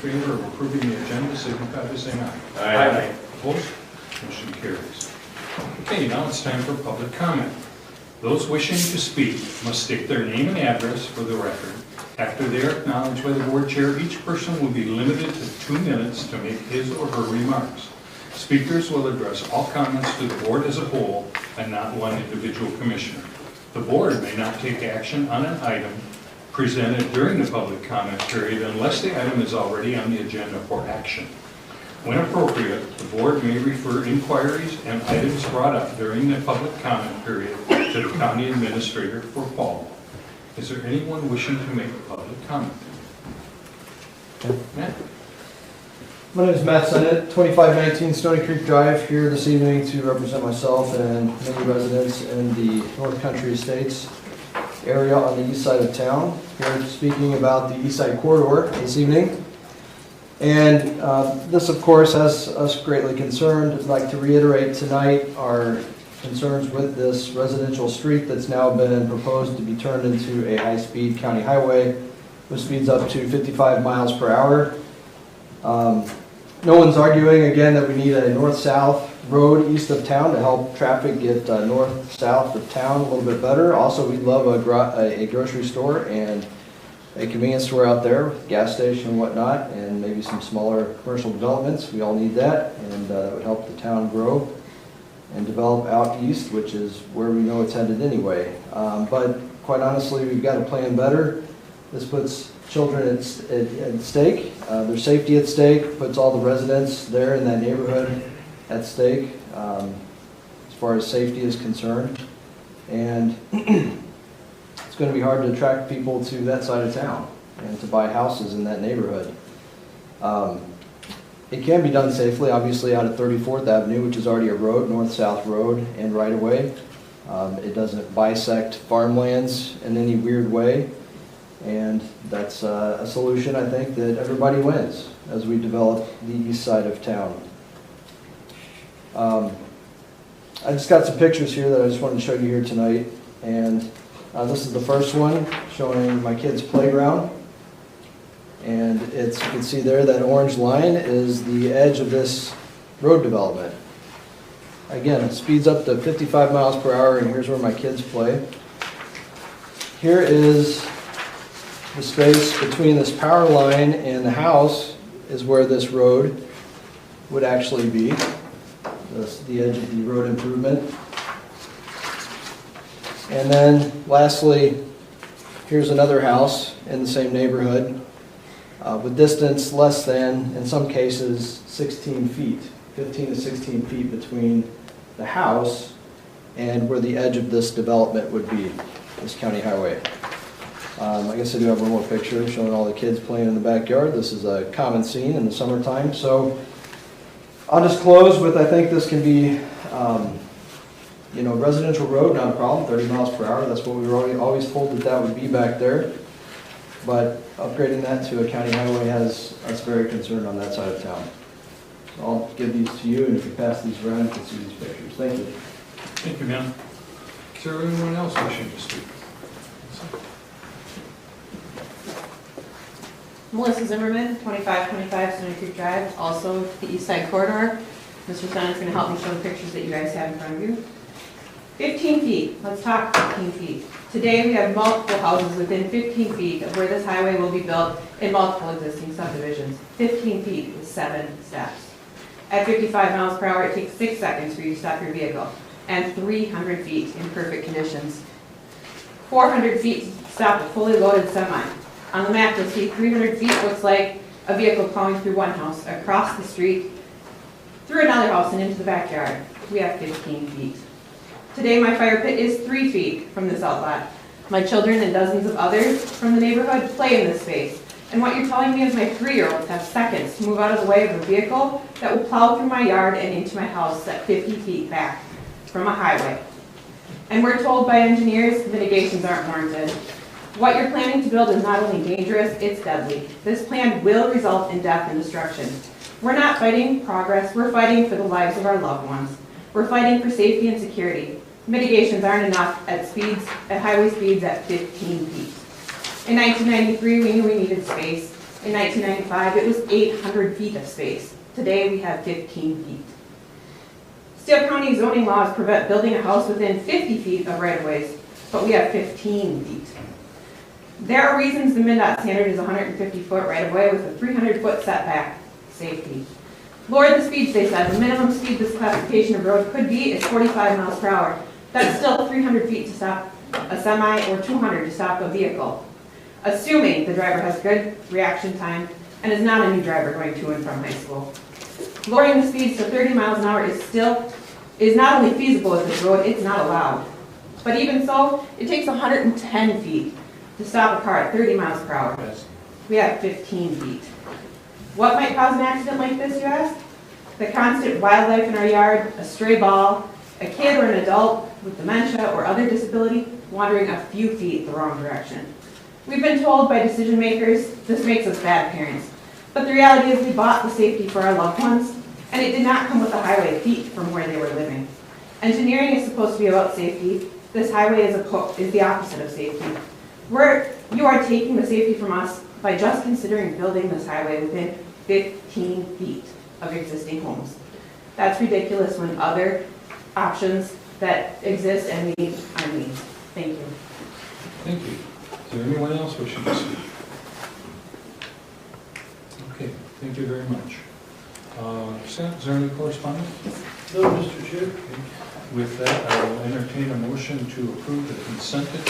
favor of approving the agenda signify by saying aye. Aye. Opposed? Motion carries. Okay, now it's time for public comment. Those wishing to speak must state their name and address for the record. After they are acknowledged by the board chair, each person will be limited to 2 minutes to make his or her remarks. Speakers will address all comments to the board as a whole and not one individual commissioner. The board may not take action on an item presented during the public comment period unless the item is already on the agenda for action. When appropriate, the board may refer inquiries and items brought up during the public comment period to the county administrator for follow-up. Is there anyone wishing to make a public comment? Matt? My name is Matt Sennett, 2519 Stony Creek Drive, here this evening to represent myself and many residents in the North Country Estates area on the east side of town. Here speaking about the East Side Corridor this evening. And this, of course, has us greatly concerned. I'd like to reiterate tonight our concerns with this residential street that's now been proposed to be turned into a high-speed county highway with speeds up to 55 miles per hour. No one's arguing, again, that we need a north-south road east of town to help traffic get north-south of town a little bit better. Also, we'd love a grocery store and a convenience store out there, gas station and whatnot, and maybe some smaller commercial developments. We all need that, and that would help the town grow and develop out east, which is where we know it's headed anyway. But quite honestly, we've got to plan better. This puts children at stake, their safety at stake, puts all the residents there in that neighborhood at stake as far as safety is concerned. And it's going to be hard to attract people to that side of town and to buy houses in that neighborhood. It can be done safely, obviously, out of 34th Avenue, which is already a road, north-south road and right-of-way. It doesn't bisect farmlands in any weird way. And that's a solution, I think, that everybody wins as we develop the east side of town. I just got some pictures here that I just wanted to show you here tonight. And this is the first one showing my kids' playground. And you can see there that orange line is the edge of this road development. Again, it speeds up to 55 miles per hour, and here's where my kids play. Here is the space between this power line and the house is where this road would actually be. That's the edge of the road improvement. And then lastly, here's another house in the same neighborhood with distance less than, in some cases, 16 feet, 15 to 16 feet between the house and where the edge of this development would be, this county highway. I guess I do have one more picture showing all the kids playing in the backyard. This is a common scene in the summertime. So I'll just close with, I think this can be, residential road, not a problem, 30 miles per hour. That's what we were always told that would be back there. But upgrading that to a county highway has us very concerned on that side of town. So I'll give these to you, and if you pass these around, you can see these pictures. Thank you. Thank you, ma'am. Is there anyone else wishing to speak? Melissa Zimmerman, 2525 Stony Creek Drive, also the East Side Corridor. Mr. Sennett's going to help me show the pictures that you guys have in front of you. 15 feet. Let's talk 15 feet. Today we have multiple houses within 15 feet of where this highway will be built in multiple existing subdivisions. 15 feet with 7 steps. At 55 miles per hour, it takes 6 seconds for you to stop your vehicle, and 300 feet in perfect conditions. 400 feet to stop a fully loaded semi. On the map, you'll see 300 feet looks like a vehicle plowing through one house, across the street, through another house, and into the backyard. We have 15 feet. Today, my fire pit is 3 feet from this outlet. My children and dozens of others from the neighborhood play in this space. And what you're telling me is my 3-year-olds have seconds to move out of the way of a vehicle that will plow through my yard and into my house at 50 feet back from a highway. And we're told by engineers mitigations aren't warranted. What you're planning to build is not only dangerous, it's deadly. This plan will result in death and destruction. We're not fighting progress, we're fighting for the lives of our loved ones. We're fighting for safety and security. Mitigations aren't enough at highway speeds at 15 feet. In 1993, we knew we needed space. In 1995, it was 800 feet of space. Today, we have 15 feet. Steele County zoning laws prevent building a house within 50 feet of right-of-ways, but we have 15 feet. There are reasons the MnDOT standard is 150-foot right-of-way with a 300-foot setback. Safety. Lower the speeds, they said. The minimum speed this classification of road could be is 45 miles per hour. That's still 300 feet to stop a semi or 200 to stop a vehicle, assuming the driver has good reaction time and is not a new driver going to and from high school. Lowering the speeds to 30 miles an hour is not only feasible with this road, it's not allowed. But even so, it takes 110 feet to stop a car at 30 miles per hour. Yes. We have 15 feet. What might cause an accident like this, you ask? The constant wildlife in our yard, a stray ball, a kid or an adult with dementia or other disability wandering a few feet the wrong direction. We've been told by decision makers this makes us bad parents, but the reality is we bought the safety for our loved ones, and it did not come with a highway feet from where they were living. Engineering is supposed to be about safety. This highway is the opposite of safety. You are taking the safety from us by just considering building this highway within 15 feet of existing homes. That's ridiculous when other options that exist and need are needs. Thank you. Thank you. Is there anyone else wishing to speak? Okay, thank you very much. Sam, is there any correspondence? No, Mr. Chair. With that, I will entertain a motion to approve the consent agenda.